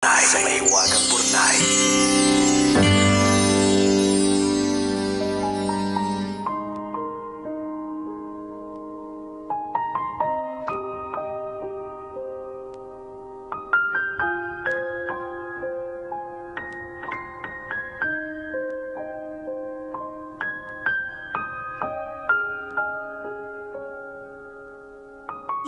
Sa may Hiwagang Burnay.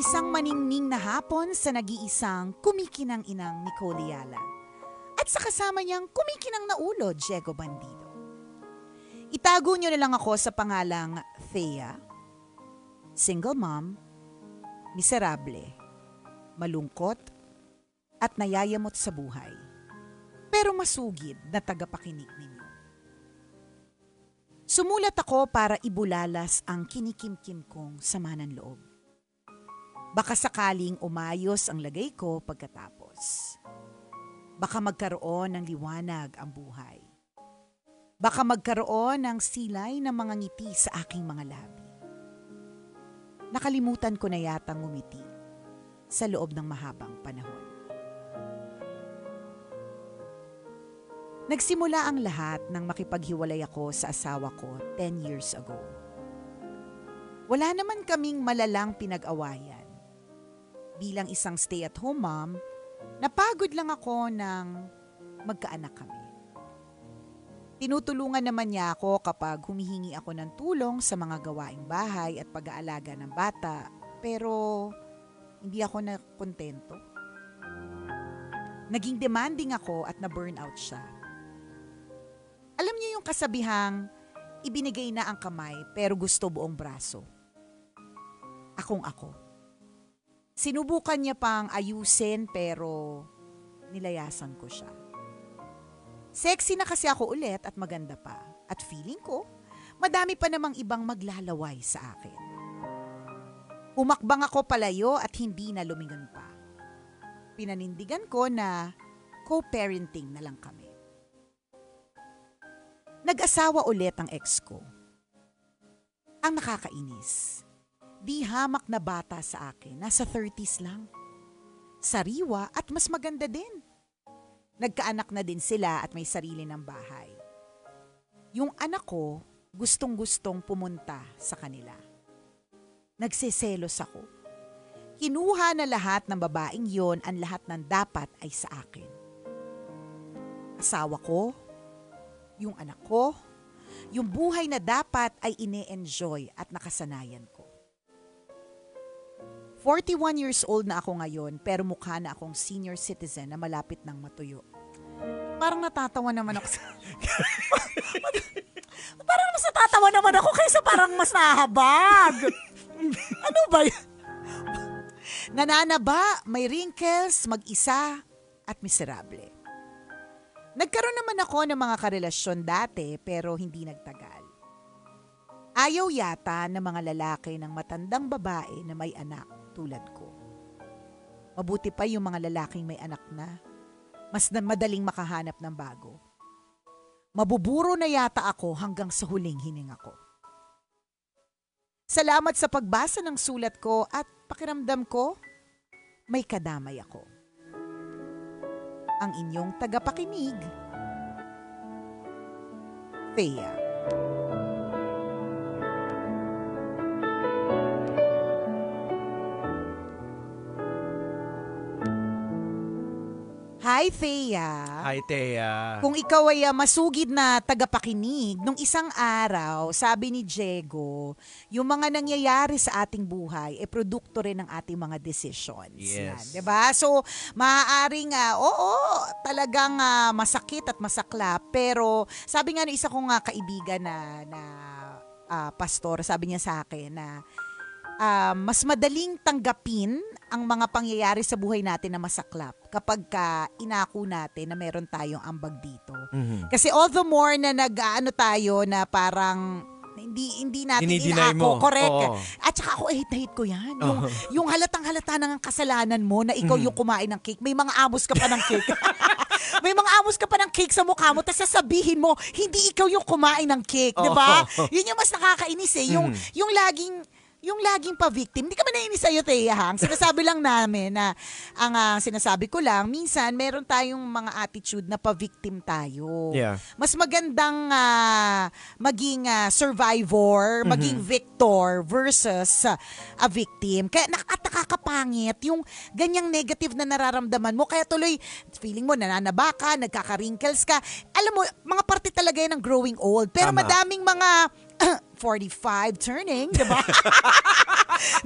Isang maningning na hapon sa nag-iisang kumikinang inang Nicole Ayala. At sa kasama niyang kumikinang na ulo, Diego Bandido. Itago niyo na lang ako sa pangalang Thea, single mom, miserable, malungkot, at nayayamot sa buhay. Pero masugid na tagapakinig ninyo. Sumulat ako para ibulalas ang kinikimkim kong sama ng loob. Baka sakaling umayos ang lagay ko pagkatapos. Baka magkaroon ng liwanag ang buhay. Baka magkaroon ng silay ng mga ngiti sa aking mga labi. Nakalimutan ko na yatang ngumiti sa loob ng mahabang panahon. Nagsimula ang lahat nang makipaghiwalay ako sa asawa ko 10 years ago. Wala naman kaming malalang pinag-awayan. Bilang isang stay-at-home mom, napagod lang ako nang magkaanak kami. Tinutulungan naman niya ako kapag humihingi ako ng tulong sa mga gawaing bahay at pag-aalaga ng bata, pero hindi ako nakontento. Naging demanding ako at na-burnout siya. Alam niyo yung kasabihang, ibinigay na ang kamay pero gusto buong braso. Akong ako. Sinubukan niya pang ayusin pero nilayasan ko siya. Sexy na kasi ako ulit at maganda pa. At feeling ko, madami pa namang ibang maglalaway sa akin. Umakbang ako palayo at hindi na lumingon pa. Pinanindigan ko na co-parenting na lang kami. Nag-asawa ulit ang ex ko. Ang nakakainis. Di hamak na bata sa akin, nasa 30s lang. Sariwa at mas maganda din. Nagkaanak na din sila at may sarili ng bahay. Yung anak ko, gustong-gustong pumunta sa kanila. Nagseselos ako. Kinuha na lahat ng babaeng yon ang lahat ng dapat ay sa akin. Asawa ko, yung anak ko, yung buhay na dapat ay ine-enjoy at nakasanayan ko. 41 years old na ako ngayon pero mukha na akong senior citizen na malapit ng matuyo. Parang natatawa naman ako sa... parang mas natatawa naman ako kaysa parang mas nahabag. Ano ba yan? Nananaba, may wrinkles, mag-isa, at miserable. Nagkaroon naman ako ng mga karelasyon dati pero hindi nagtagal. Ayaw yata ng mga lalaki ng matandang babae na may anak tulad ko. Mabuti pa yung mga lalaking may anak na. Mas madaling makahanap ng bago. Mabuburo na yata ako hanggang sa huling hininga ko. Salamat sa pagbasa ng sulat ko at pakiramdam ko, may kadamay ako. Ang inyong tagapakinig, Thea. Hi, Thea. Hi, Thea. Kung ikaw ay masugid na tagapakinig, nung isang araw, sabi ni Diego, yung mga nangyayari sa ating buhay, produkto rin ng ating mga decisions. Yes. Yan, diba? So, maaaring, oo, talagang masakit at masaklap. Pero, sabi nga ng isa kong kaibigan na pastor, sabi niya sa akin na, mas madaling tanggapin ang mga pangyayari sa buhay natin na masaklap kapag inako natin na meron tayong ambag dito. Mm-hmm. Kasi all the more na tayo na parang hindi natin inako, correct. Oo. At saka ako, hate ko yan. Yung halatang-halata ng kasalanan mo na ikaw yung kumain ng cake. May mga amos ka pa ng cake. May mga amos ka pa ng cake sa mukha mo, tapos sasabihin mo, hindi ikaw yung kumain ng cake, di ba? Yun yung mas nakakainis eh. Yung laging yung laging pa-victim, hindi kami nainis sa'yo, Thea Hang. Sinasabi lang namin na, sinasabi ko lang, minsan meron tayong mga attitude na pa-victim tayo. Yeah. Mas magandang maging survivor, maging victor versus a victim. Kaya nakakapangit yung ganyang negative na nararamdaman mo. Kaya tuloy, feeling mo nananaba ka, nagkaka-wrinkles ka. Alam mo, mga parte talaga yan ng growing old. Pero Tama. madaming mga 45 turning, diba?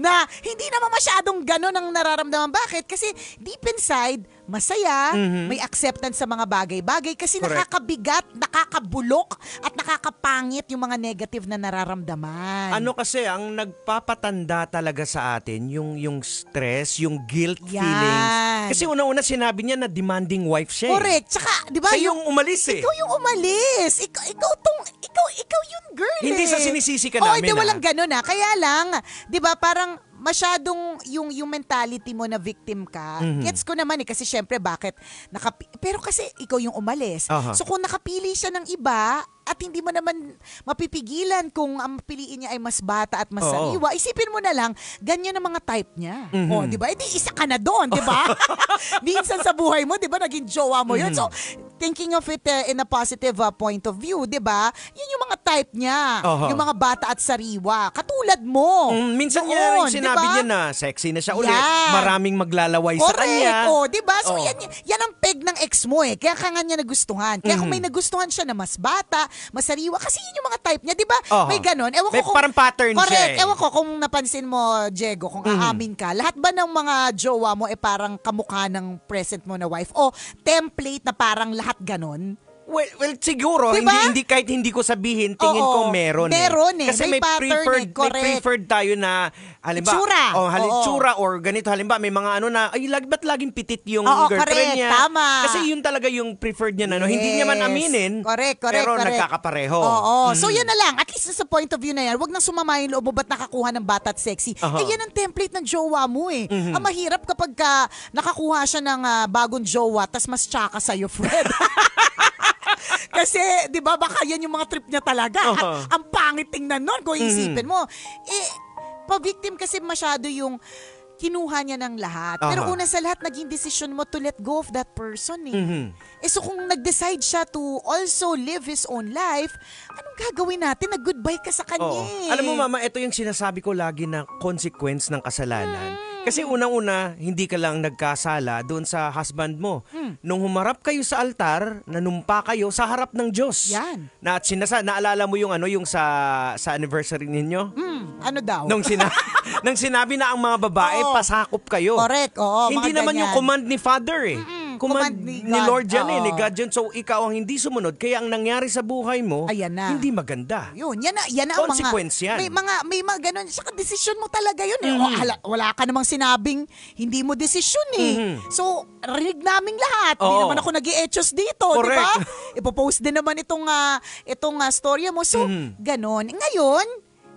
Na hindi naman masyadong gano'n ang nararamdaman. Bakit? Kasi deep inside, masaya, may acceptance sa mga bagay-bagay kasi Correct. nakakabigat, nakakabulok, at nakakapangit yung mga negative na nararamdaman. Ano kasi, ang nagpapatanda talaga sa atin, yung stress, yung guilt Yan. feelings. Kasi una-una sinabi niya na demanding wife siya. Correct. Tsaka, di ba? Siya yung umalis eh. Ikaw yung umalis. Ikaw yung girl Hindi eh. sa sinisisi ka Oo, namin, hindi, walang ganun Kaya lang, di ba, parang masyadong yung mentality mo na victim ka. Gets ko naman kasi syempre bakit pero kasi ikaw yung umalis. Aha. So kung nakapili siya ng iba at hindi mo naman mapipigilan kung ang piliin niya ay mas bata at mas Oo. sariwa, isipin mo na lang, ganyan ang mga type niya. O, di ba? Hindi isa ka na doon, di ba? Minsan sa buhay mo, di ba, naging jowa mo yun. So, thinking of it in a positive point of view, di ba? Yun yung mga type niya. Aha. Yung mga bata at sariwa. Katulad mo. Minsan Noon, niya rin di sinabi ba? niya na sexy na siya ulit. Yan. Maraming maglalaway sa kanya. Oh, 'di ba? So Oh. yan ang peg ng ex mo Kaya ka nga niya nagustuhan. Kaya kung may nagustuhan siya na mas bata, mas sariwa kasi yun yung mga type niya, 'di ba? Oho. May ganon. Ewan May ko kung parang pattern correct. siya eh. Ewan ko kung napansin mo, Diego, kung aamin ka, lahat ba ng mga jowa mo parang kamukha ng present mo na wife o template na parang lahat ganon? Well, siguro, Diba? hindi kahit hindi ko sabihin, tingin Oo. ko meron Meron Kasi may pattern preferred, correct. may preferred tayo na, halimbawa, Itsura. Oo. tsura or ganito, halimbawa, may mga ano na, ay, ba't laging pitit yung Oo, girlfriend correct. niya? Tama. Kasi yun talaga yung preferred niya na, no? Hindi niya man Yes. aminin, Correct. pero correct. nagkakapareho. Oo. So yan na lang. At least sa point of view na yan, wag nang sumama yung loob mo ba't nakakuha ng bata at sexy. Aha. Yan ang template ng jowa mo Ang mahirap kapag nakakuha siya ng bagong jowa tas mas tsaka sa'yo, Fred. Kasi, di ba, baka yan yung mga trip niya talaga. At ang pangit tingnan nun kung isipin mo. Pa-victim kasi masyado yung kinuha niya ng lahat. Pero una sa lahat, naging decision mo to let go of that person so kung nag-decide siya to also live his own life, anong gagawin natin? Nag-goodbye ka sa kanya Oo. Alam mo, Mama, ito yung sinasabi ko lagi na consequence ng kasalanan. Kasi unang-una, hindi ka lang nagkasala doon sa husband mo. Nung humarap kayo sa altar, nanumpa kayo sa harap ng Diyos. Yan. Na at naalala mo yung yung sa anniversary ninyo? Ano daw? Nung sinabi na ang mga babae, Oo. pasakop kayo. Correct, oo. Hindi mga naman ganyan. yung command ni Father Command Command ni ni God. Lord yan Oo. ni God yan. So ikaw ang hindi sumunod, kaya ang nangyari sa buhay mo, Ayan na. hindi maganda. Yun, yan na ang Consequence mga, yan. may mga ganun. Saka desisyon mo talaga yun wala ka namang sinabing hindi mo desisyon So, rinig naming lahat. Hindi Oo. naman ako nag-i-etchos dito, di ba? Correct. Ipopost din naman itong storya mo. So, ganun. Ngayon,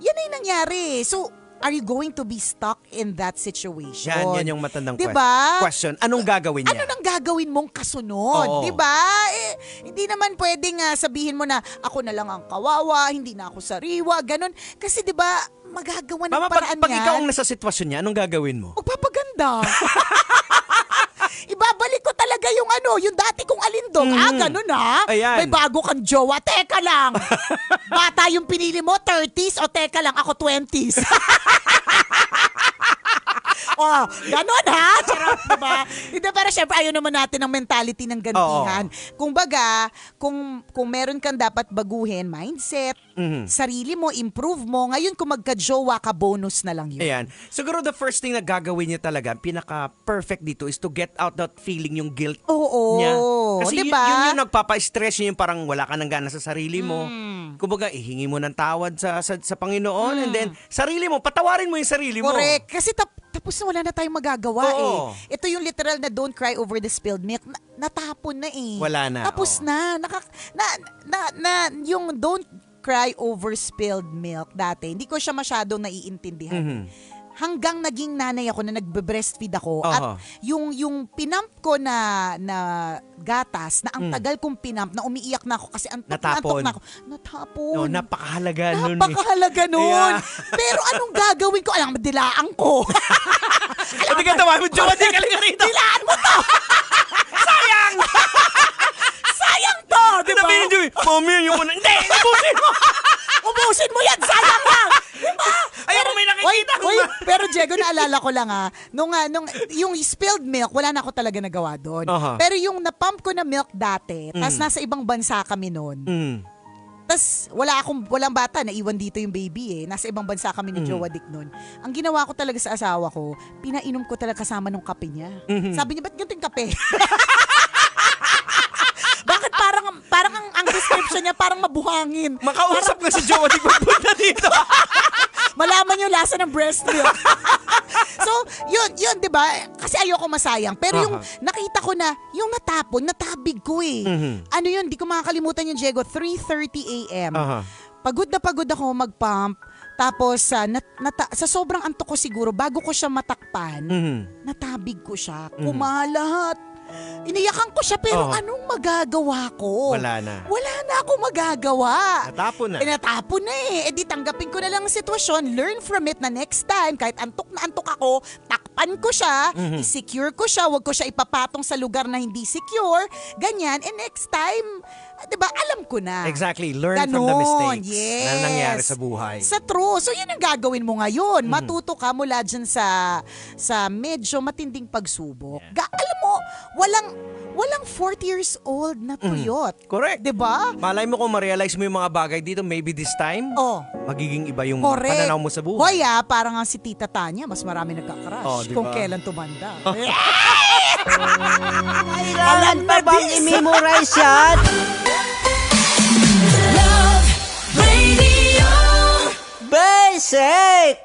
yan ay nangyari. So, are you going to be stuck in that situation? Yan yung matandang diba? question. Anong gagawin niya? Ano nang gagawin mong kasunod? Oo. 'Di ba? Hindi naman pwedeng sabihin mo na ako na lang ang kawawa, hindi na ako sariwa, ganun. Kasi 'di ba, magagawa ng Mama, paraan pag yan. ikaw ang nasa sitwasyon niya, anong gagawin mo? Magpapaganda. Ibabalik ko talaga yung dati kong alindog. Ganun Ayan. May bago kang jowa. Teka lang. Bata yung pinili mo, 30s o teka lang, ako 20s. Ganon Charot, diba? Hindi, pero syempre ayaw naman natin ng mentality ng gantihan. Kung baga, kung meron kang dapat baguhin, mindset, sarili mo, improve mo. Ngayon kung magka-jowa ka, bonus na lang yun. Ayan. Siguro the first thing na gagawin niya talaga, pinaka-perfect dito is to get out that feeling, yung guilt Oo. niya. Kasi diba? yun yung nagpapa-stress, yun yung parang wala ka ng gana sa sarili mo. Kumbaga, ihingi mo ng tawad sa Panginoon and then, sarili mo, patawarin mo yung sarili mo. Correct. Kasi tapos na wala na tayong magagawa Oo. Ito yung literal na don't cry over the spilled milk. Natapon na Wala na, Tapos oo. na. Yung don't cry over spilled milk dati, hindi ko siya masyadong naiintindihan. hanggang naging nanay ako na nagbe-breastfeed ako Aha. at yung pinump ko na gatas na ang tagal kong pinump na umiiyak na ako kasi antok Natapon. na ako. Natapon. Oh, napakahalaga nun eh. Napakahalaga nun. Yeah. Pero anong gagawin ko? Alam, dilaan ko. Hindi ka tawa mo, Jowa, di ka lang rito. Dilaan mo to! Sayang! Sayang to! Diba? Sabi ni Joey, Mami, yung muna. Hindi, ubusin mo! Ubusin mo yan! Sayang lang! Diba? Ayaw mo may nakikita ko. Oy, pero Diego, naalala ko lang nung yung spilled milk, wala na ako talaga nagawa doon. Aha. Pero yung napump ko na milk dati, tas nasa ibang bansa kami noon. Tas walang bata, naiwan dito yung baby Nasa ibang bansa kami ni Jowa Dick noon. Ang ginawa ko talaga sa asawa ko, pinainom ko talaga kasama nung kape niya. Sabi niya, ba't ganito yung kape? Bakit parang ang description niya parang mabuhangin. Makausap nga si Jowa, di punta dito. Malaman yung lasa ng breast milk. So, yun, 'di ba? Kasi ayoko masayang. Pero yung nakita ko na, yung natabig ko Ano yun, di ko makakalimutan yung Diego, 3:30 a.m. Pagod na pagod ako mag-pump. Tapos, sa sobrang antok ko siguro, bago ko siya matakpan, natabig ko siya. Kumalahat. Iniyakan ko siya, pero anong magagawa ko? Wala na. Wala na ako magagawa. Natapon na. Natapon na Eh di tanggapin ko na lang ang sitwasyon. Learn from it na next time, kahit antok na antok ako, takpan ko siya, i-secure ko siya, wag ko siya ipapatong sa lugar na hindi secure. Ganyan. And next time, diba, alam ko na. Exactly. Learn Ganon, from the mistakes yes. na nangyari sa buhay. Sa true. So, yun ang gagawin mo ngayon. Matuto ka mula dyan sa medyo matinding pagsubok. Alam mo, walang 40 years old na tuyot. Correct. Diba? Malay mo kung ma-realize mo yung mga bagay dito, maybe this time, magiging iba yung Correct. pananaw mo sa buhay. Hoy parang nga si Tita Tanya, mas marami nagka-crush Diba? kung kailan tumanda. Kailangan pa bang i-memorize yan? Love Radio. Basic!